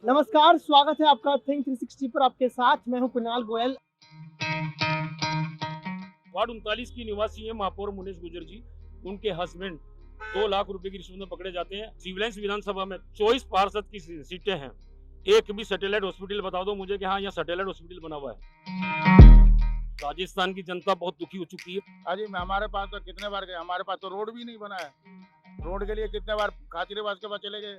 नमस्कार, स्वागत है आपका थिंक 360 पर। आपके साथ मैं हूं कुणाल गोयल। वार्ड 39 की निवासी है महापौर मुनेश गुर्जर जी। उनके हस्बैंड 2 लाख रुपए की रिश्वत में पकड़े जाते हैं। सिविलाइंस विधानसभा में 24 पार्षद की सीटें हैं। एक भी सैटेलाइट हॉस्पिटल बता दो मुझे कि हाँ यहाँ सैटेलाइट हॉस्पिटल बना हुआ है। राजस्थान की जनता बहुत दुखी हो चुकी है। हाँ जी, हमारे पास तो कितने बार गए, हमारे पास तो रोड भी नहीं बना है। रोड के लिए कितने बार खातिरबाज के पास चले गए,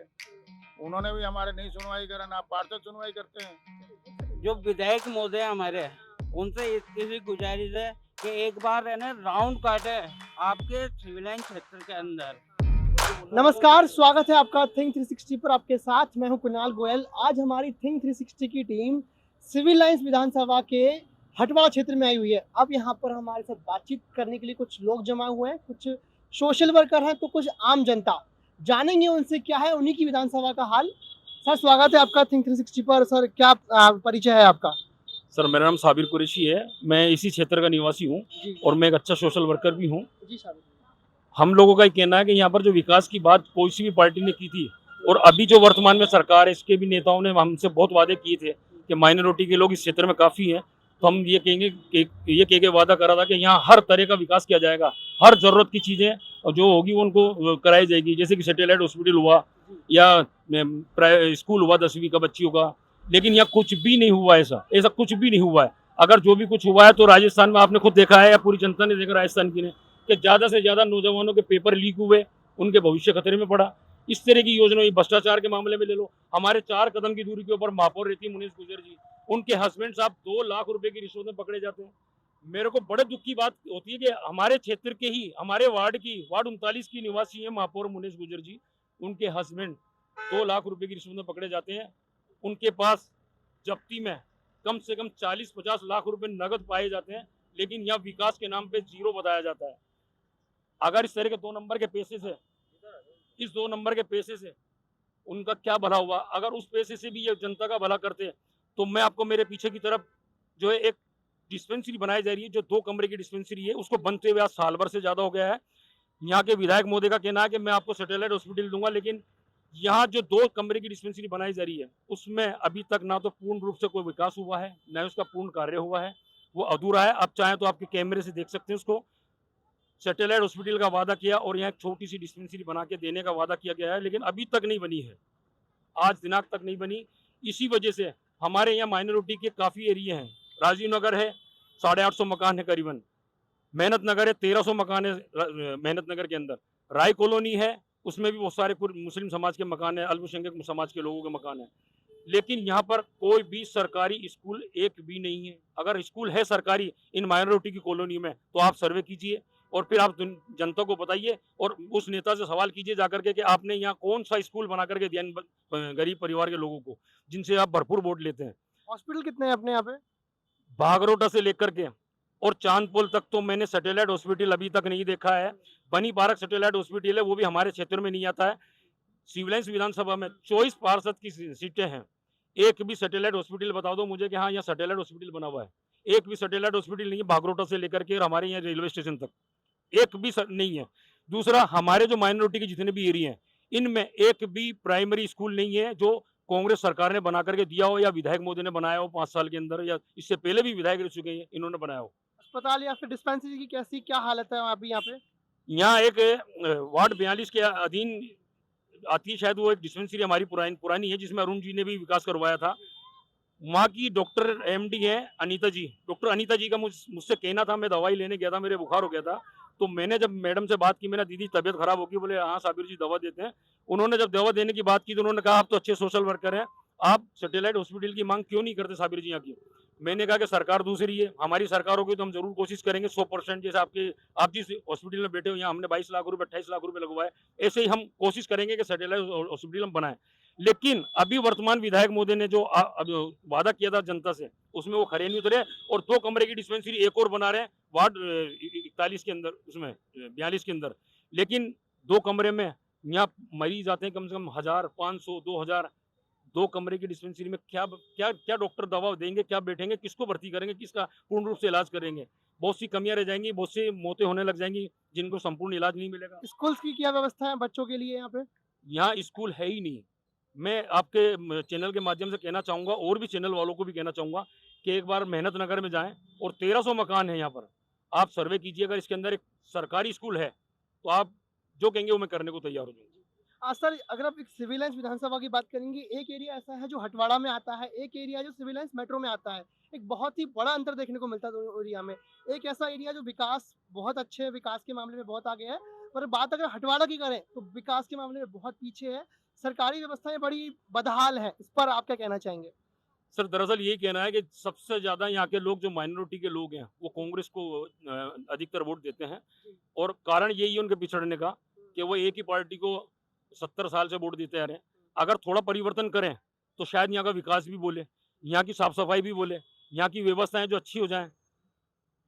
उन्होंने भी हमारे नहीं सुनवाई करा, ना पार्षद सुनवाई करते हैं। जो विधायक महोदय हमारे उनसे इसकी गुजारिश है कि एक बार है ना राउंड काटे आपके सिविलाइन क्षेत्र के अंदर। नमस्कार, स्वागत है आपका थिंक 360 पर। आपके साथ मैं हूं कुणाल गोयल। आज हमारी थिंक 360 की टीम सिविल लाइंस विधानसभा के हटवाड़ा क्षेत्र में आई हुई है। अब यहाँ पर हमारे साथ बातचीत करने के लिए कुछ लोग जमा हुए हैं, कुछ सोशल वर्कर हैं तो कुछ आम जनता। जानेंगे उनसे क्या है उन्हीं की विधानसभा का हाल। सर, स्वागत है आपका थिंक 360 पर। सर, क्या परिचय है आपका? सर, मेरा नाम साबिर कुरैशी है। मैं इसी क्षेत्र का निवासी हूँ और मैं एक अच्छा सोशल वर्कर भी हूँ। जी साबिर। हम लोगों का ये कहना है कि यहाँ पर जो विकास की बात कोई सी भी पार्टी ने की थी और अभी जो वर्तमान में सरकार है इसके भी नेताओं ने हमसे बहुत वादे किए थे कि माइनॉरिटी के लोग इस क्षेत्र में काफ़ी हैं। तो हम ये कहेंगे कि ये कह के वादा करा था कि यहाँ हर तरह का विकास किया जाएगा, हर ज़रूरत की चीज़ें जो होगी उनको कराई जाएगी, जैसे कि सैटेलाइट हॉस्पिटल हुआ या स्कूल हुआ 10वीं का बच्चियों का। लेकिन यहाँ कुछ भी नहीं हुआ, ऐसा ऐसा कुछ भी नहीं हुआ है। अगर जो भी कुछ हुआ है तो राजस्थान में आपने खुद देखा है या पूरी जनता ने देखा राजस्थान की ने कि ज़्यादा से ज़्यादा नौजवानों के पेपर लीक हुए, उनके भविष्य खतरे में पड़ा। इस तरह की योजना, भ्रष्टाचार के मामले में ले लो, हमारे 4 कदम की दूरी के ऊपर महापौर रहती है मुनीश गुर्जर जी, उनके हस्बैंड साहब 2 लाख रुपए की रिश्वत में पकड़े जाते हैं। मेरे को बड़े दुख की बात होती है कि हमारे क्षेत्र के ही, हमारे वार्ड 39 की निवासी है महापौर मुनीश गुर्जर जी। उनके हस्बैंड 2 लाख रुपए की रिश्वत में पकड़े जाते हैं। उनके पास जब्ती में कम से कम 40-50 लाख रुपए नगद पाए जाते हैं, लेकिन यहाँ विकास के नाम पे जीरो बताया जाता है। अगर इस तरह के 2 नंबर के पैसे से, इस 2 नंबर के पैसे से उनका क्या भला हुआ? अगर उस पैसे से भी ये जनता का भला करते तो मैं आपको, मेरे पीछे की तरफ जो है एक डिस्पेंसरी बनाई जा रही है, जो 2 कमरे की डिस्पेंसरी है, उसको बनते हुए आज साल भर से ज्यादा हो गया है। यहाँ के विधायक महोदय का कहना है कि मैं आपको सैटेलाइट हॉस्पिटल दूंगा, लेकिन यहाँ जो 2 कमरे की डिस्पेंसरी बनाई जा रही है उसमें अभी तक ना तो पूर्ण रूप से कोई विकास हुआ है, ना उसका पूर्ण कार्य हुआ है, वो अधूरा है। आप चाहें तो आपके कैमरे से देख सकते हैं उसको। सैटेलाइट हॉस्पिटल का वादा किया और यहाँ एक छोटी सी डिस्पेंसरी बना के देने का वादा किया गया है, लेकिन अभी तक नहीं बनी है, आज दिनांक तक नहीं बनी। इसी वजह से हमारे यहाँ माइनॉरिटी के काफ़ी एरिया हैं। राजीव नगर है, 850 मकान है करीबन। मेहनत नगर है, 1300 मकान है मेहनत नगर के अंदर। राय कॉलोनी है, उसमें भी बहुत सारे मुस्लिम समाज के मकान है, अल्पसंख्यक समाज के लोगों के मकान है। लेकिन यहाँ पर कोई भी सरकारी स्कूल एक भी नहीं है। अगर स्कूल है सरकारी इन माइनॉरिटी की कॉलोनी में तो आप सर्वे कीजिए और फिर आप जनता को बताइए और उस नेता से सवाल कीजिए जाकर के कि आपने यहाँ कौन सा स्कूल बना करके दिया गरीब परिवार के लोगों को, जिनसे आप भरपूर वोट लेते हैं। हॉस्पिटल कितने हैं अपने यहाँ पे? भागरोटा से लेकर के और चांदपोल तक तो मैंने सैटेलाइट हॉस्पिटल अभी तक नहीं देखा है। बनी पार्क सैटेलाइट हॉस्पिटल है, वो भी हमारे क्षेत्र में नहीं आता है। सिविलाइंस विधानसभा में 24 पार्षद की सीटें हैं। एक भी सैटेलाइट हॉस्पिटल बता दो मुझे कि हाँ यहाँ सैटेलाइट हॉस्पिटल बना हुआ है। एक भी सैटेलाइट हॉस्पिटल नहीं है, भागरोटा से लेकर के और हमारे यहाँ रेलवे स्टेशन तक एक भी नहीं है। दूसरा, हमारे जो माइनॉरिटी के जितने भी एरिया हैं इनमें एक भी प्राइमरी स्कूल नहीं है जो कांग्रेस सरकार ने बना करके दिया हो या विधायक मोदी ने बनाया हो 5 साल के अंदर, या इससे पहले भी विधायक रह चुके हैं, इन्होंने बनाया हो। अस्पताल या फिर डिस्पेंसरी की कैसी क्या हालत है अभी यहाँ पे? यहाँ एक वार्ड 42 के अधीन आती है शायद, वो एक डिस्पेंसरी हमारी पुरानी है जिसमें अरुण जी ने भी विकास करवाया था। वहाँ की डॉक्टर एमडी है अनीता जी। डॉक्टर अनीता जी का मुझसे कहना था, मैं दवाई लेने गया था, मेरे बुखार हो गया था, तो मैंने जब मैडम से बात की, मैंने दीदी तबीयत खराब होगी, बोले हाँ साबिर जी दवा देते हैं। उन्होंने जब दवा देने की बात की तो उन्होंने कहा आप तो अच्छे सोशल वर्कर हैं, आप सैटेलाइट हॉस्पिटल की मांग क्यों नहीं करते साबिर जी यहाँ की? मैंने कहा कि सरकार दूसरी है, हमारी सरकार होगी तो हम जरूर कोशिश करेंगे 100%। जैसे आप जिस हॉस्पिटल में बैठे हो, यहाँ हमने 22 लाख रुपए 28 लाख रुपए लगवाए, ऐसे ही हम कोशिश करेंगे कि सैटेलाइट हॉस्पिटल हम बनाएं। लेकिन अभी वर्तमान विधायक मोदी ने जो वादा किया था जनता से, उसमें वो खरे नहीं उतरे और 2 कमरे की डिस्पेंसरी एक और बना रहे हैं वार्ड 41 के अंदर, उसमें 42 के अंदर। लेकिन 2 कमरे में यहाँ मरीज आते हैं कम से कम 1000, 500, 2000। 2 कमरे की डिस्पेंसरी में क्या क्या क्या डॉक्टर दवा देंगे, क्या बैठेंगे, किसको भर्ती करेंगे, किसका पूर्ण रूप से इलाज करेंगे? बहुत सी कमियां रह जाएंगी, बहुत सी मौतें होने लग जाएंगी जिनको संपूर्ण इलाज नहीं मिलेगा। स्कूल्स की क्या व्यवस्था है बच्चों के लिए यहाँ पे? यहाँ स्कूल है ही नहीं। मैं आपके चैनल के माध्यम से कहना चाहूँगा और भी चैनल वालों को भी कहना चाहूँगा कि एक बार मेहनत नगर में जाएं और 1300 मकान है यहाँ पर, आप सर्वे कीजिए। अगर इसके अंदर एक सरकारी स्कूल है तो आप जो कहेंगे वो मैं करने को तैयार हो जाऊँगा। सर, अगर आप एक सिविल लाइंस विधानसभा की बात करेंगे, एक एरिया ऐसा है जो हटवाड़ा में आता है, एक एरिया जो सिविल लाइंस मेट्रो में आता है। एक बहुत ही बड़ा अंतर देखने को मिलता है दोनों एरिया में। एक ऐसा एरिया जो विकास बहुत अच्छे विकास के मामले में बहुत आगे है, पर बात अगर हटवाड़ा की करें तो विकास के मामले में बहुत पीछे है। सरकारी व्यवस्थाएं बड़ी बदहाल है, इस पर आप क्या कहना चाहेंगे? सर दरअसल यही कहना है कि सबसे ज़्यादा यहाँ के लोग जो माइनॉरिटी के लोग हैं वो कांग्रेस को अधिकतर वोट देते हैं, और कारण यही है उनके पिछड़ने का कि वो एक ही पार्टी को 70 साल से वोट देते आ रहे हैं। अगर थोड़ा परिवर्तन करें तो शायद यहाँ का विकास भी बोले, यहाँ की साफ सफाई भी बोले, यहाँ की व्यवस्थाएं जो अच्छी हो जाएं।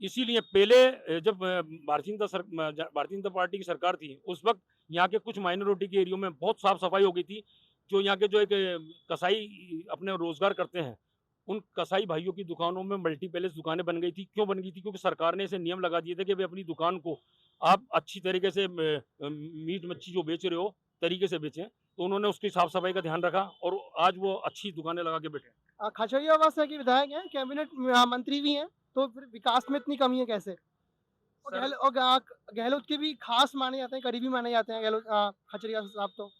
इसीलिए पहले जब भारतीय जनता पार्टी की सरकार थी उस वक्त यहाँ के कुछ माइनॉरिटी के एरियो में बहुत साफ सफाई हो गई थी। जो यहाँ के जो एक कसाई अपने रोजगार करते हैं, उन कसाई भाइयों की दुकानों में मल्टी पैलेस दुकानें बन गई थी। क्यों बन गई थी? क्योंकि सरकार ने ऐसे नियम लगा दिए थे कि भाई अपनी दुकान को आप अच्छी तरीके से मीट मच्छी जो बेच रहे हो तरीके से बेचें। तो उन्होंने उसकी साफ सफाई का ध्यान रखा और आज वो अच्छी दुकानें लगा के बैठे। खजूरियावास के विधायक हैं, कैबिनेट मंत्री भी हैं, तो फिर विकास में इतनी कमी है कैसे? और सर- गहलोत के भी खास माने जाते हैं, करीबी माने जाते हैं गहलोत, खजूरिया साहब तो।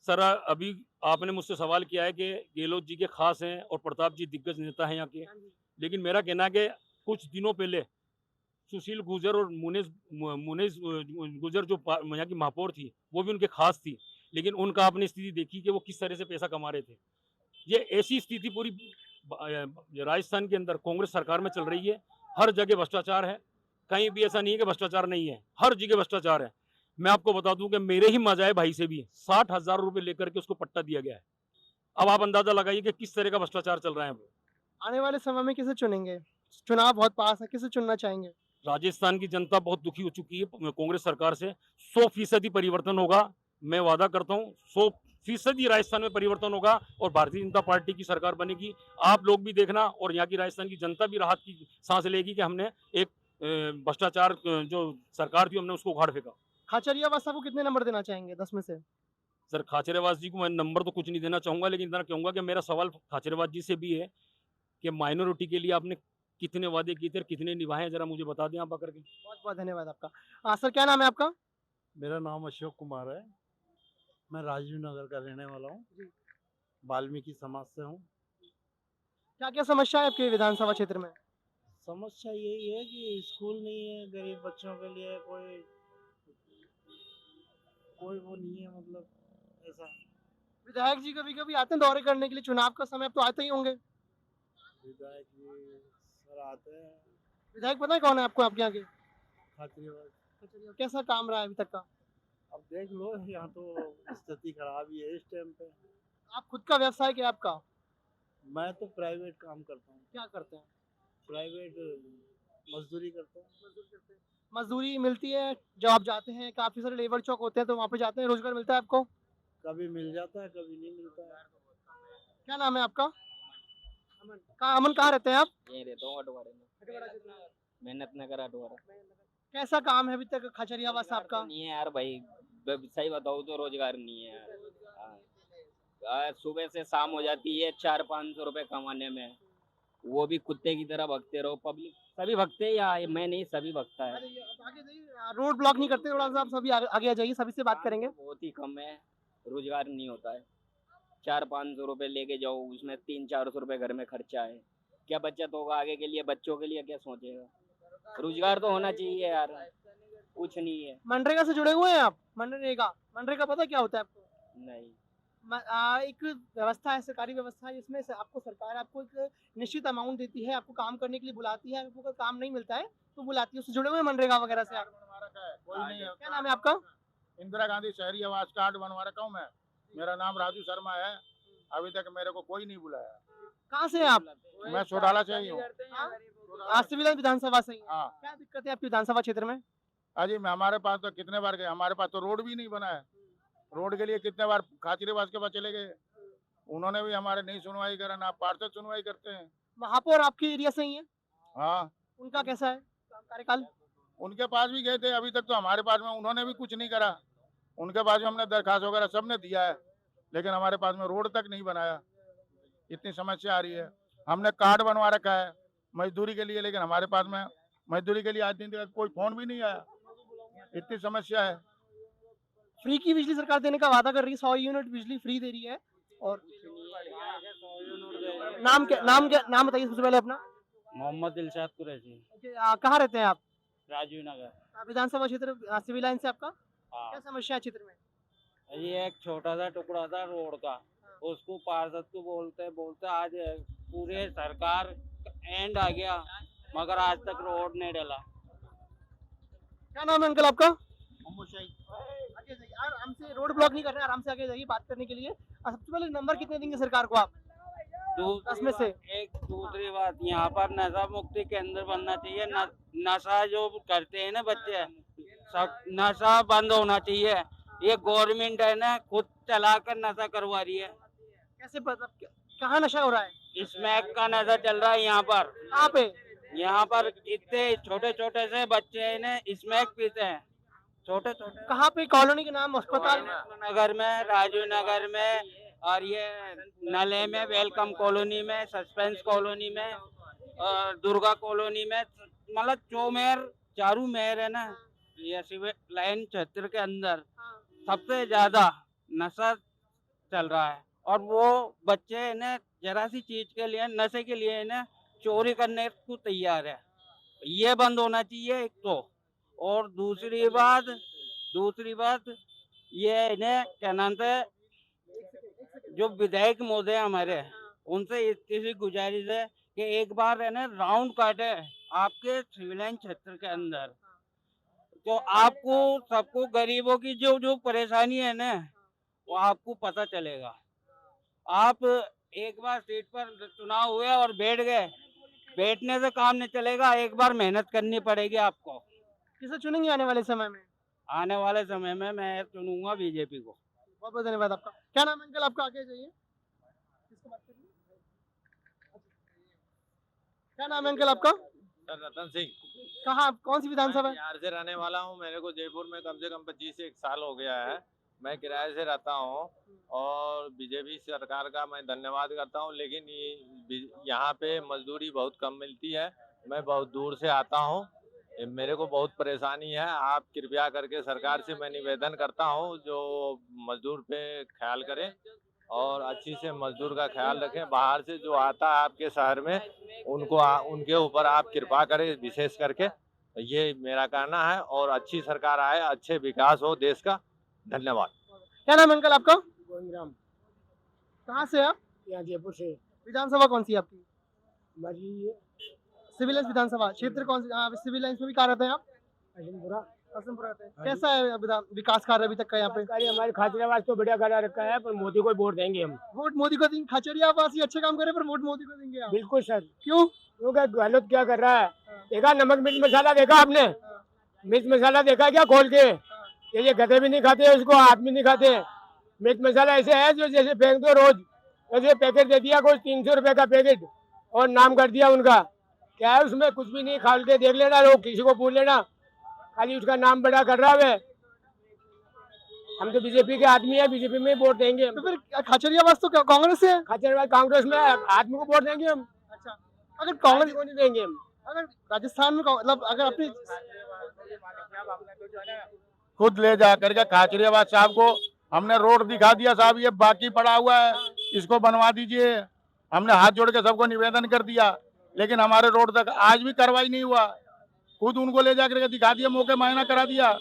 सर अभी आपने मुझसे सवाल किया है कि गहलोत जी के खास हैं और प्रताप जी दिग्गज नेता हैं यहाँ के, लेकिन मेरा कहना है कि कुछ दिनों पहले सुशील गुर्जर और मुनेश गुर्जर जो यहाँ की महापौर थी वो भी उनके खास थी, लेकिन उनका आपने स्थिति देखी कि वो किस तरह से पैसा कमा रहे थे। ये ऐसी स्थिति पूरी राजस्थान के अंदर कांग्रेस सरकार में चल रही है। हर जगह भ्रष्टाचार है, कहीं भी ऐसा नहीं है कि भ्रष्टाचार नहीं है, हर जगह भ्रष्टाचार है। मैं आपको बता दूं कि मेरे ही माजाए भाई से भी 60,000 रुपए लेकर के उसको पट्टा दिया गया है। अब आप अंदाजा लगाइए कि किस तरह का भ्रष्टाचार चल रहा है। आने वाले समय में किसे चुनेंगे? चुनाव बहुत पास है, किसे चुनना चाहेंगे? राजस्थान की जनता बहुत दुखी हो चुकी है कांग्रेस सरकार से। 100% परिवर्तन होगा, मैं वादा करता हूँ। 100% राजस्थान में परिवर्तन होगा और भारतीय जनता पार्टी की सरकार बनेगी। आप लोग भी देखना और यहाँ की राजस्थान की जनता भी राहत की सांस लेगी कि हमने एक भ्रष्टाचार जो सरकार थी हमने उसको उखाड़ फेंका। खाचरियावास साहब को कितने नंबर देना चाहेंगे 10 में से? सर खाचरेवास जी को मैं नंबर तो कुछ नहीं देना चाहूंगा, लेकिन इतना कहूंगा कि मेरा सवाल खाचरेवास जी से भी है कि माइनॉरिटी के लिए आपने कितने वादे किए थे और कितने निभाए हैं, जरा मुझे बता दें आप आकर के। बहुत बहुत धन्यवाद आपका। सर, क्या नाम है आपका? मेरा नाम अशोक कुमार है। मैं राजीव नगर का रहने वाला हूँ, वाल्मीकि समाज से हूँ। क्या क्या समस्या है आपके विधानसभा क्षेत्र में? समस्या यही है कि स्कूल नहीं है, गरीब बच्चों के लिए कोई वो नहीं है, मतलब ऐसा। विधायक जी कभी कभी आते हैं दौरे करने के लिए, चुनाव का समय अब तो आते ही होंगे। विधायक जी सर आते हैं। विधायक पता है कौन है आपको आपके यहाँ के? खातिरदार। कैसा काम रहा है अभी तक का? अब देख लो, यहाँ तो स्थिति खराब ही है इस टाइम पे। आप खुद का व्यवसाय क्या है आपका? मैं तो प्राइवेट काम करता हूँ, क्या करते हैं? प्राइवेट मजदूरी करता हूँ। मजदूरी मिलती है जब आप जाते हैं? काफी सारे लेबर चौक होते हैं तो वहाँ पे जाते हैं, रोजगार मिलता है आपको? कभी मिल जाता है, कभी नहीं मिलता है। क्या नाम है आपका? अमन कहाँ रहते हैं आप? यहीं रहता हूँ अटवारे में, मेहनत नगर अटवारा। कैसा काम है अभी तक खजूरियावास साहब का? नहीं है यार भाई, सही बताऊँ तो रोजगार नहीं है यार। सुबह से शाम हो जाती है 400-500 रुपए कमाने में, वो भी कुत्ते की तरह भगते रहो। पब्लिक सभी भगते हैं या मैं नहीं, सभी भगता है। रोड ब्लॉक नहीं करते थोड़ा सा? आप सभी आगे आ जाइए, सभी से बात करेंगे। बहुत ही कम है, रोजगार नहीं होता है। 400-500 रुपए लेके जाओ, उसमें 300-400 रुपए घर में खर्चा है। क्या बचत होगा आगे के लिए? बच्चों के लिए क्या सोचेगा? रोजगार तो होना चाहिए यार, कुछ नहीं है। मनरेगा से जुड़े हुए हैं आप? मनरेगा पता क्या होता है आपको? नहीं। एक व्यवस्था है, सरकारी व्यवस्था है, जिसमें से आपको सरकार आपको एक निश्चित अमाउंट देती है, आपको काम करने के लिए बुलाती है। आपको अगर काम नहीं मिलता है तो बुलाती है, उससे जुड़े हुए हैं मनरेगा वगैरह से आप? कोई नहीं है। क्या नाम है आपका? इंदिरा गांधी शहरी आवास कार्ड बनवा रखा हूँ मैं। मेरा नाम राजू शर्मा है। अभी तक मेरे को कोई नहीं बुलाया। कहाँ से हैं आप? मैं सोडाला से ही हूँ। सिविल लाइन विधानसभा से ही हैं। हाँ क्या दिक्कत है आपकी विधानसभा क्षेत्र में? अजी, हमारे पास तो कितने बार गए, हमारे पास तो रोड भी नहीं बना है। रोड के लिए कितने बार खाचरेवास के पास चले गए, उन्होंने भी हमारे नहीं सुनवाई करा, ना पार्षद सुनवाई करते हैं। महापौर आपके एरिया से ही है? हाँ, उनका कैसा है कार्यकाल? उनके पास भी गए थे, अभी तक तो हमारे पास में उन्होंने भी कुछ नहीं करा। उनके पास में हमने दरखास्त वगैरह सबने दिया है, लेकिन हमारे पास में रोड तक नहीं बनाया। इतनी समस्या आ रही है। हमने कार्ड बनवा रखा है मजदूरी के लिए, लेकिन हमारे पास में मजदूरी के लिए आज दिन तक कोई फोन भी नहीं आया। इतनी समस्या है। फ्री की बिजली सरकार देने का वादा कर रही है, 100 यूनिट बिजली फ्री दे रही है। और नाम बताइए सबसे पहले अपना। मोहम्मद दिलशाद कुरैशी, कहाँ रहते हैं आप? राजीव नगर। विधानसभा क्षेत्र सिविल लाइन से आपका हाँ, क्या समस्या है क्षेत्र में? ये एक छोटा सा टुकड़ा था रोड का, उसको पार्षद को बोलते बोलते आज पूरे सरकार एंड आ गया, मगर आज तक रोड नहीं डला। क्या नाम है अंकल आपका? आगे जाइए, आराम से, रोड ब्लॉक नहीं करना है, आराम से आगे जाइए बात करने के लिए। सबसे पहले नंबर कितने देंगे सरकार को आप? 10 में से? एक दूसरी बात, यहाँ पर नशा मुक्ति केंद्र बनना चाहिए। नशा जो करते हैं ना बच्चे, सब नशा बंद होना चाहिए। ये गवर्नमेंट है ना, खुद चलाकर नशा करवा रही है। कैसे पता कहाँ नशा हो रहा है? स्मैक का नशा चल रहा है यहाँ पर। कहाँ पे? यहाँ पर इतने छोटे छोटे से बच्चे हैं ना, स्मैक पीते हैं, छोटे छोटे। कहाँ पे? कॉलोनी के नाम, अस्पताल? नगर में, राजीव नगर में, और ये नले में, वेलकम कॉलोनी में, सस्पेंस कॉलोनी में, और दुर्गा कॉलोनी में, मतलब चारू मेयर है ना, ये सिविल लाइन क्षेत्र के अंदर सबसे ज्यादा नशा चल रहा है। और वो बच्चे ने जरा सी चीज के लिए, नशे के लिए ना चोरी करने को तैयार है। ये बंद होना चाहिए एक तो। और दूसरी बात ये इन्हें क्या नाम से, जो विधायक महोदय हमारे, उनसे इतनी गुजारिश है कि एक बार है ना राउंड काटे आपके सिविल लाइन क्षेत्र के अंदर, तो आपको सबको, गरीबों की जो जो परेशानी है ना, वो आपको पता चलेगा। आप एक बार सीट पर चुनाव हुए और बैठ गए, बैठने से काम नहीं चलेगा, एक बार मेहनत करनी पड़ेगी आपको। किसे चुनेंगे आने वाले समय में? आने वाले समय में मैं चुनूंगा बीजेपी को। बहुत बहुत धन्यवाद आपका। क्या नाम है अंकल आपका? आगे जाइए। किसको बात करनी है? क्या नाम है अंकल आपका? सर रतन सिंह, कहाँ, कौन सी विधानसभा है? बिहार से रहने वाला हूँ। मेरे को जयपुर में कम से कम 25 से 1 साल हो गया है। मैं किराए से रहता हूँ और बीजेपी सरकार का मैं धन्यवाद करता हूँ, लेकिन यहाँ पे मजदूरी बहुत कम मिलती है। मैं बहुत दूर से आता हूँ, मेरे को बहुत परेशानी है। आप कृपया करके सरकार से मैं निवेदन करता हूँ जो मजदूर पे ख्याल करें और अच्छी से मजदूर का ख्याल रखें। बाहर से जो आता है आपके शहर में, उनके ऊपर आप कृपा करें विशेष करके। ये मेरा कहना है, और अच्छी सरकार आए, अच्छे विकास हो देश का। धन्यवाद। क्या नाम है अंकल आपका? गोविंदराम, कहाँ से आप? यहाँ जयपुर से। विधानसभा कौन सी है आपकी? हमारी सिविल लाइंस विधानसभा क्षेत्र कौन सी? हाँ, सिविल लाइंस में भी कहाँ रहते हैं आप? अजमपुरा। हसनपुर रहते हैं। कैसा है विकास कार्य अभी तक का यहाँ पे? कार्य हमारे खातिराबाद तो बढ़िया करा रखा है, पर मोदी को वोट देंगे हम। वोट मोदी को देंगे? खचरियावासी अच्छे काम करे पर वोट मोदी को देंगे आप? बिल्कुल सर। क्यों? क्योंकि गलत क्या कर रहा है? देखा नमक मिर्च मसाला देखा आपने? मिर्च मसाला देखा क्या खोल के? ये गधे भी नहीं खाते, उसको आदमी नहीं खाते। मिर्च मसाला ऐसे है जो जैसे फेंक दो रोज, ऐसे पैकेट दे दिया कुछ 300 रुपए का पैकेट, और नाम कर दिया उनका। क्या है उसमें? कुछ भी नहीं। खाल के देख लेना, लोग किसी को पूछ लेना, खाली उसका नाम बड़ा कर रहा है। हम तो बीजेपी के आदमी है, बीजेपी में वोट देंगे। तो फिर खचरियावास तो कांग्रेस से है? खातिराबाद कांग्रेस में आदमी को वोट देंगे हम। अच्छा, अगर कांग्रेस को नहीं देंगे हम। अगर राजस्थान में मतलब अगर अपने खुद ले जा करके खाचरियाबाद साहब को हमने रोड दिखा दिया, साहब ये बाकी पड़ा हुआ है, इसको बनवा दीजिए। हमने हाथ जोड़ के सबको निवेदन कर दिया, लेकिन हमारे रोड तक आज भी कार्रवाई नहीं हुआ। खुद उनको ले जाकर के दिखा दिया, मौके मायना करा दिया।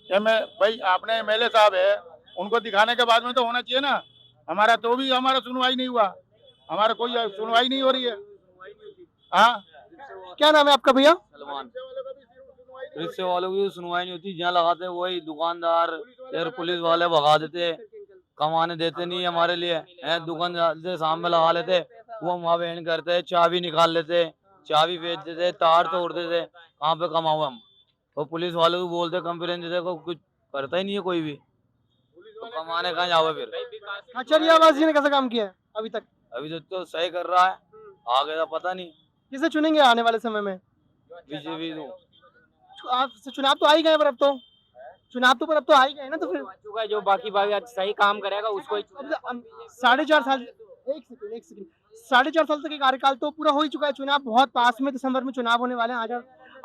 भाई आपने एमएलए साहब है, उनको दिखाने के बाद में तो होना चाहिए ना। हमारा तो भी हमारा सुनवाई नहीं हुआ, हमारा कोई सुनवाई नहीं हो रही है। हाँ, क्या नाम है आपका भैया? सलमान। रिक्शे वालों की सुनवाई नहीं होती, जहाँ लगाते वही दुकानदार और पुलिस वाले भगा देते, कमाने देते नहीं हमारे लिए। दुकान से सामने लगा लेते, वो वहाँ वेन करते, चाबी निकाल लेते, चाबी बेच देते, तार तोड़ देते। कहाँ पे कमाओ हम? और पुलिस वालों को बोलते कंप्लेन देते, को कुछ करता ही नहीं है कोई भी, तो कमाने कहाँ जाओगे फिर? खचरियावास जी ने कैसा काम किया है अभी तक? अभी तो सही कर रहा है, आगे का पता नहीं। किसे चुनेंगे आने वाले समय में? बीजेपी आप चुनाव तो आ ही गए, पर अब तो चुनाव तो पर अब तो आ ही गए ना, तो फिर आ चुका है, जो बाकी बाकी सही काम करेगा उसको ही अब 4.5 साल, एक सेकंड 4.5 साल तक के कार्यकाल तो पूरा हो ही चुका है। चुनाव बहुत पास में, दिसंबर में चुनाव होने वाले हैं,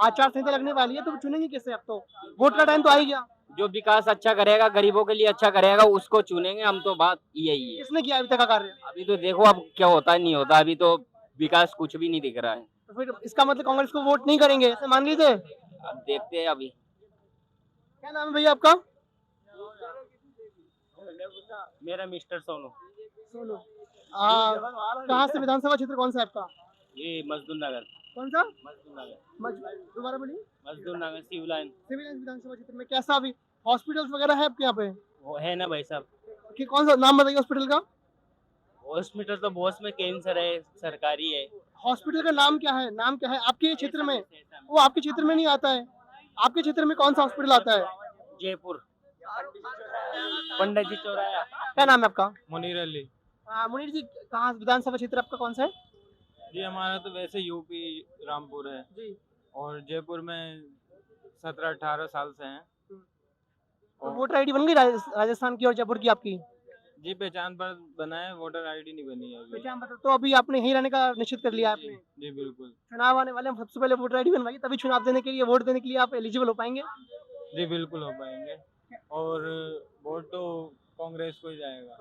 आचार संहिता लगने वाली है, तो चुनेंगे कैसे? अब तो वोट का टाइम तो आ ही गया। जो विकास अच्छा करेगा, गरीबों के लिए अच्छा करेगा, उसको चुनेंगे हम। तो बात यही है। किसने किया अभी तक का कार्य? अभी तो देखो अब क्या होता है नहीं होता, अभी तो विकास कुछ भी नहीं दिख रहा है। तो फिर इसका मतलब कांग्रेस को वोट नहीं करेंगे, ऐसे मान लीजिए। अब देखते हैं अभी। क्या नाम है भैया आपका? मेरा मिस्टर सोनू। सोनू। कहाँ से, विधानसभा क्षेत्र कौन सा है आपका? ये मजदूर नगर। कौन सा? मजदूर नगर। दोबारा बोलिए। मजदूर नगर सिविल लाइन। सिविल लाइंस विधानसभा क्षेत्र में कैसा अभी हॉस्पिटल्स वगैरह है आपके यहाँ पे? वो है ना भाई साहब। कि कौन सा नाम बताइए हॉस्पिटल का? हॉस्पिटल तो बहुत में कैंसर है, सरकारी है। हॉस्पिटल का नाम क्या है? नाम क्या है आपके क्षेत्र में? वो आपके क्षेत्र में नहीं आता है। आपके क्षेत्र में कौन सा हॉस्पिटल आता है? जयपुर पंडित जी चौराया। क्या नाम है आपका? मुनीर अली मुनीर जी, कहाँ विधानसभा क्षेत्र आपका कौन सा है? जी। हमारा तो वैसे यूपी रामपुर है जी। और जयपुर में 17-18 साल से हैं। तो वोटर आईडी बन गई राजस्थान की और जयपुर की आपकी? जी, पहचान पर बनाए, वोटर आईडी नहीं बनी है अभी। पहचान पत्र तो अभी आपने यहीं रहने का निश्चित कर लिया आपने? जी बिल्कुल। चुनाव आने वाले हैं, सबसे पहले वोटर आईडी बनवाइए, तभी चुनाव देने के लिए, वोट देने के लिए आप एलिजिबल हो पाएंगे। जी बिल्कुल हो पाएंगे और वोट तो कांग्रेस को ही जाएगा।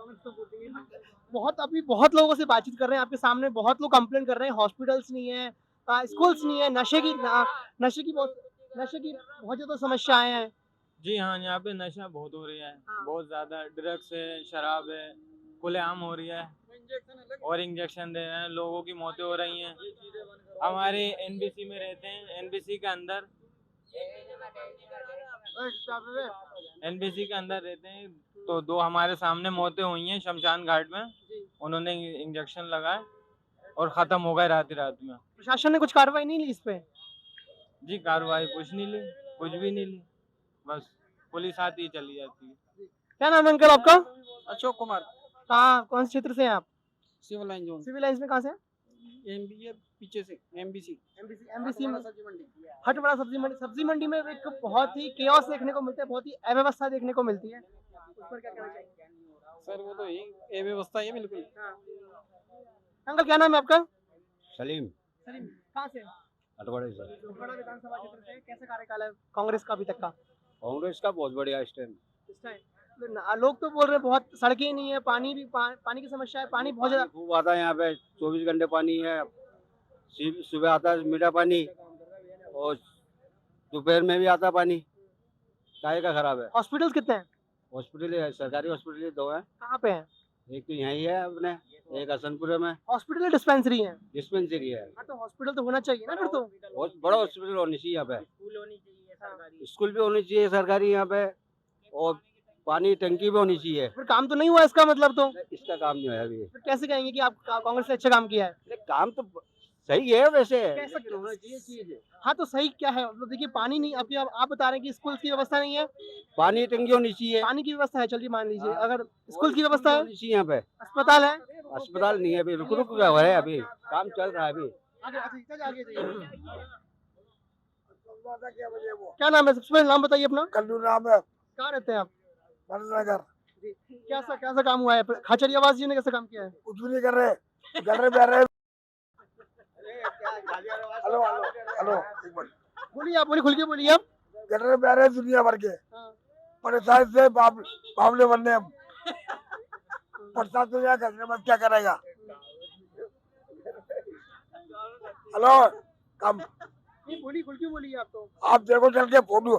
बहुत लोगों से बातचीत कर रहे हैं आपके सामने, बहुत लोग कंप्लेन कर रहे हैं हॉस्पिटल्स नहीं है, स्कूल्स नहीं है, नशे की बहुत ज्यादा समस्याएं हैं। जी हाँ, यहाँ पे नशा बहुत हो रही है, हाँ। बहुत ज्यादा। ड्रग्स है, शराब है, खुलेआम हो रही है और इंजेक्शन दे रहे हैं, लोगों की मौतें हो रही हैं। हमारे एनबीसी में रहते हैं, एनबीसी के अंदर रहते हैं, तो 2 हमारे सामने मौतें हुई हैं शमशान घाट में। उन्होंने इंजेक्शन लगाए और खत्म हो गए रात में। प्रशासन ने कुछ कार्रवाई नहीं ली इस पे? जी, कार्रवाई कुछ नहीं ली, कुछ भी नहीं ली, बस पुलिस आती ही चली जाती है। क्या नाम है अंकल आपका? अशोक कुमार, कहाँ, कौन से क्षेत्र से हैं आप? Civil line zone, civil lines में कहाँ से? एमबीए पीछे से, एमबीसी एमबीसी में हटवाड़ा सब्जी मंडी में एक बहुत ही केओस देखने को मिलता है, बहुत ही अव्यवस्था देखने को मिलती है, उस पर क्या कहना चाहिए? सर वो तो ये व्यवस्था है बिल्कुल। अंकल क्या नाम है आपका? सलीम, सलीम। कहाँ से? हटवाड़े से। हटवाड़ा विधानसभा क्षेत्र से। कैसा कार्यकाल है कांग्रेस का अभी तक का? कांग्रेस का बहुत बढ़िया इस टाइम। इस टाइम लोग तो बोल रहे हैं बहुत सड़कें ही नहीं है, पानी की समस्या है, पानी बहुत ज्यादा खूब आता है यहाँ पे, 24 घंटे पानी है। सुबह आता है मीठा पानी और दोपहर में भी आता पानी। काहे का खराब है। हॉस्पिटल्स कितने हैं? हॉस्पिटल है, सरकारी हॉस्पिटल 2 है। कहाँ पे हैं? एक तो यहीं है अपने, एक हसनपुर में। हॉस्पिटल डिस्पेंसरी है? डिस्पेंसरी है। हाँ, तो हॉस्पिटल तो होना चाहिए ना फिर तो। बहुत बड़ा हॉस्पिटल होनी चाहिए यहाँ पे। स्कूल भी होनी चाहिए सरकारी यहाँ पे, और पानी टंकी भी होनी चाहिए। फिर काम तो नहीं हुआ इसका मतलब तो? इसका काम नहीं है अभी। फिर कैसे कहेंगे कि आप कांग्रेस ने अच्छा काम किया है? काम तो सही है वैसे। कैसा होना चाहिए चीज? हाँ, तो सही क्या है मतलब? देखिए पानी नहीं, अभी आप बता रहे हैं कि स्कूल की व्यवस्था नहीं है। पानी टंकी होनी चाहिए। पानी की व्यवस्था है, चलिए मान लीजिए, अगर स्कूल की व्यवस्था है, होनी चाहिए यहाँ पे। अस्पताल है, अस्पताल नहीं है अभी, रुक गया है, अभी काम चल रहा है अभी। आगे क्या नाम है? सबसे पहले नाम बताइए अपना। कल्लू नाम है, कहाँ रहते हैं आप? नगर। कैसा काम हुआ है? खाचरियावास जी ने कैसा काम किया है? कुछ भी नहीं कर रहे, घर में बैठ रहे। हेलो हेलो हेलो, बोलिए आप, बोलिए, खुल के बोलिए आप। घर में बैठ रहे दुनिया भर के परेशान से बावले बनने हम। परेशान तो क्या करने में, क्या करेगा। हेलो कम, नहीं बोलिए, खुल के बोलिए आप तो। आप देखो चल के फोटो।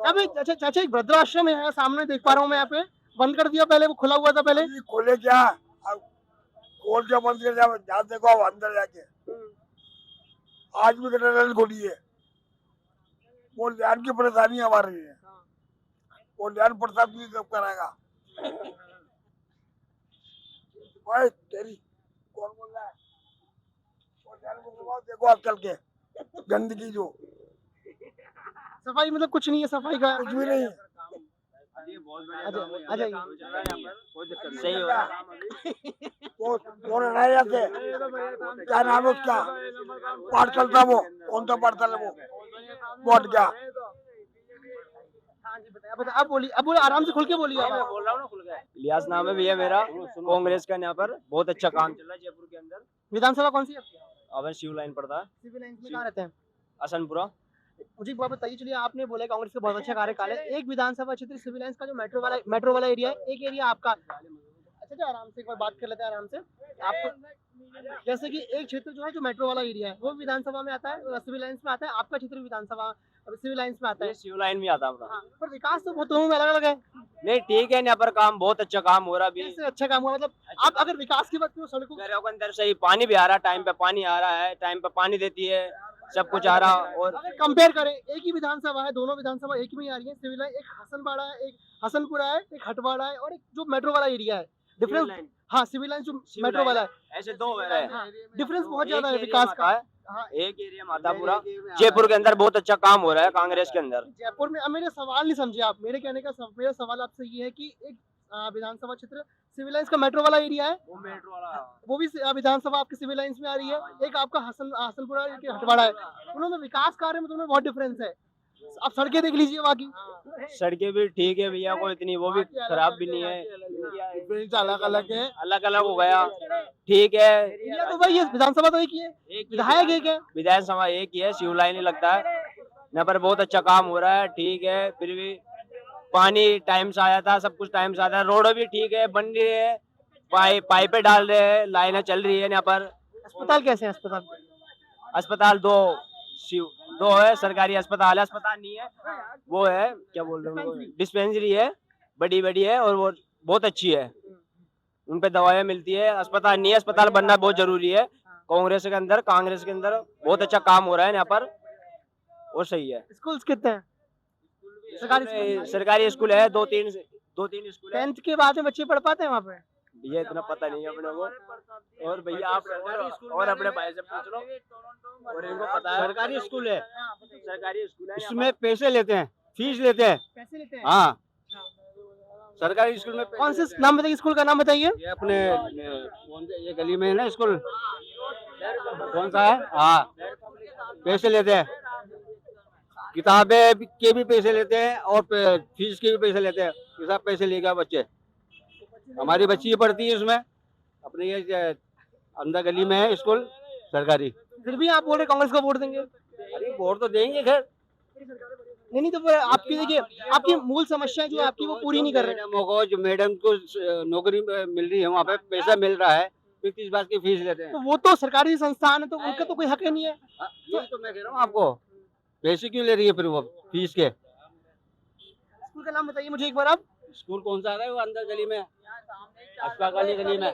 अबे चाचा एक वृद्धाश्रम है सामने, देख पा रहा हूँ मैं यहाँ पे, बंद कर दिया, पहले वो खुला हुआ था पहले। खोले क्या, खोल के बंद कर दिया, जहाँ देखो आप अंदर जाके। आज भी कटल खोली है। वो ध्यान की परेशानी हमारी है, वो ध्यान प्रताप जी सब कराएगा। भाई तेरी कौन बोल रहा है? वो ध्यान को देखो आप चल के, गंदगी जो सफाई मतलब कुछ नहीं है सफाई का? कुछ भी नहीं। आ जाइए। सही हो रहा वो रह जाते, क्या नाम है उसका, पार्सल था वो, कौन सा पार्सल है वो, बहुत क्या। आप बोलिए, अब बोलिए, आराम से खुल के बोलिए। मैं बोल रहा हूँ ना खुल गया। इलियास नाम है भैया मेरा, कांग्रेस का यहाँ पर बहुत अच्छा काम चल रहा है जयपुर के अंदर। विधानसभा कौन सी है आपकी? अब सिविल लाइन पड़ता है, सिविल लाइंस में कहाँ रहते हैं? हसनपुरा। मुझे एक बात बताइए, चलिए आपने बोला कांग्रेस का बहुत अच्छा कार्यकाल है, एक विधानसभा क्षेत्र सिविल लाइंस का जो मेट्रो वाला एरिया है, एक एरिया आपका। अच्छा आराम से एक बार बात कर लेते हैं आराम से। आपको जैसे कि एक क्षेत्र जो है जो मेट्रो वाला एरिया है वो विधानसभा में आता है, सिविल लाइंस में आता है, आपका क्षेत्र विधानसभा सिविल लाइंस में आता है। सिविल लाइन में आता है अपना। हाँ, पर विकास तो दोनों में अलग अलग है। नहीं ठीक है, यहाँ पर काम बहुत अच्छा काम हो रहा है अभी। कैसे अच्छा काम हुआ, मतलब आप अगर विकास की बात करो, सड़कों घरों के अंदर सही पानी भी आ रहा है, टाइम पे पानी आ रहा है, टाइम पे पानी देती है, सब कुछ आ रहा। और अगर कंपेयर करें, एक ही विधानसभा है, दोनों विधानसभा एक में ही आ रही है, सिविल लाइन एक हसनबाड़ा है, एक हसनपुरा है, एक हटवाड़ा है और एक जो मेट्रो वाला एरिया है। डिफरेंस, हाँ सिविल लाइन जो मेट्रो वाला है, ऐसे दो है, डिफरेंस बहुत ज्यादा है विकास का। हाँ, एक एरिया में आता है पूरा। जयपुर के अंदर बहुत अच्छा काम हो रहा है कांग्रेस के अंदर। जयपुर में, अब मेरे सवाल नहीं समझे आप, मेरे कहने का मेरा सवाल आपसे ये है कि एक विधानसभा क्षेत्र सिविल लाइंस का मेट्रो वाला एरिया है, वो मेट्रो वाला, वो भी विधानसभा आपकी सिविल लाइंस में आ रही है, एक आपका हसनपुरा के हटवाड़ा है, उन्होंने विकास कार्य में दोनों बहुत डिफरेंस है। आप सड़कें देख लीजिए बाकी, सड़कें भी ठीक है भैया, कोई इतनी वो भी खराब भी नहीं है, अलग अलग है, अलग अलग हो गया ठीक है। एरिया तो भाई विधानसभा तो एक ही है, विधायक एक है, विधानसभा एक ही है, सिविल लाइन ही लगता है। यहाँ पर बहुत अच्छा काम हो रहा है ठीक है, फिर भी पानी टाइम से आया था, सब कुछ टाइम से आता है, रोड भी ठीक है, बन रही है, पाइपें डाल रहे हैं, लाइनें चल रही है यहाँ पर। अस्पताल कैसे है? अस्पताल दो है, सरकारी अस्पताल है, अस्पताल नहीं है, वो है क्या बोल रहे हैं, डिस्पेंसरी है, बड़ी बड़ी है और वो बहुत अच्छी है, उन पे दवाइयाँ मिलती है। अस्पताल नहीं है, अस्पताल बनना बहुत जरूरी है। कांग्रेस के अंदर बहुत अच्छा काम हो रहा है यहाँ पर, वो सही है। स्कूल्स कितने हैं? सरकारी स्कूल है, दो तीन स्कूल है। 10th के बाद में बच्चे पढ़ पाते हैं वहाँ पे? भैया इतना पता नहीं है अपने को, और भैया आप और अपने भाई से पूछ लो, और इनको पता है। सरकारी स्कूल है, इसमें पैसे लेते हैं, फीस लेते हैं। पैसे लेते हैं? हाँ, सरकारी स्कूल में कौन से नाम बताइए, स्कूल का नाम बताइए। ये अपने ये गली में है ना स्कूल, कौन सा है? हाँ, पैसे लेते हैं, किताबें के भी पैसे लेते हैं और फीस के भी पैसे लेते हैं। ये सब पैसे लेगा बच्चे, हमारी बच्ची पढ़ती है इसमें, अपने ये अंदर गली में है स्कूल सरकारी। फिर भी आप बोल रहे कांग्रेस को वोट देंगे? अरे वोट तो देंगे खैर, नहीं तो फिर आपकी देखिए, आपकी मूल समस्या जो है आपकी वो पूरी नहीं कर रहे। मैडम को, जो मैडम को नौकरी मिल रही है वहाँ पे पैसा मिल रहा है, 30 बार की फीस लेते हैं। तो वो तो सरकारी संस्थान है, तो उनका तो कोई हक ही नहीं है। यही तो मैं कह रहा हूँ आपको, पैसे क्यों ले रही है फिर वो फीस के? स्कूल का नाम बताइए मुझे एक बार आप। स्कूल कौन सा है वो अंदर गली में, अस्पताल गली में,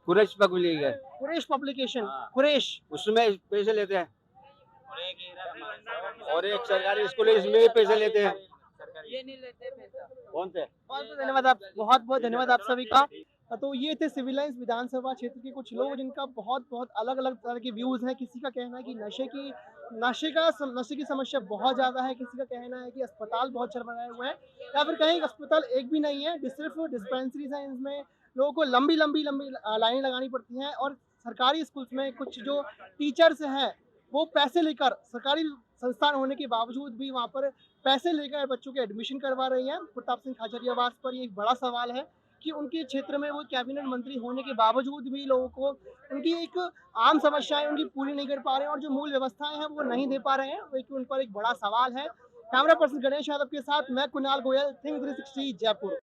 कुरेश पब्लिक है, कुरेश पब्लिकेशन, हाँ। कुरेश, उसमें पैसे लेते हैं। और एक सरकारी स्कूल है, इसमें भी पैसे लेते हैं। ये नहीं लेते पैसा। कौन से? बहुत बहुत धन्यवाद आप, बहुत बहुत धन्यवाद आप सभी का। तो ये थे सिविल लाइंस विधानसभा क्षेत्र के कुछ लोग जिनका बहुत बहुत अलग अलग तरह के व्यूज हैं। किसी का कहना है कि नशे की समस्या बहुत ज़्यादा है, किसी का कहना है कि अस्पताल बहुत चरमराए हुए हैं, या फिर कहीं अस्पताल एक भी नहीं है, सिर्फ डिस्पेंसरीज हैं, इनमें लोगों को लंबी लाइनें लगानी पड़ती हैं। और सरकारी स्कूल्स में कुछ जो टीचर्स हैं वो पैसे लेकर, सरकारी संस्थान होने के बावजूद भी वहाँ पर पैसे लेकर बच्चों के एडमिशन करवा रही हैं। प्रताप सिंह खाचरियावास पर ये एक बड़ा सवाल है कि उनके क्षेत्र में वो कैबिनेट मंत्री होने के बावजूद भी लोगों को उनकी एक आम समस्याएं उनकी पूरी नहीं कर पा रहे हैं, और जो मूल व्यवस्थाएं हैं वो नहीं दे पा रहे हैं, वो उन पर एक बड़ा सवाल है। कैमरा पर्सन गणेश यादव के साथ मैं कुणाल गोयल, थिंक 360 जयपुर।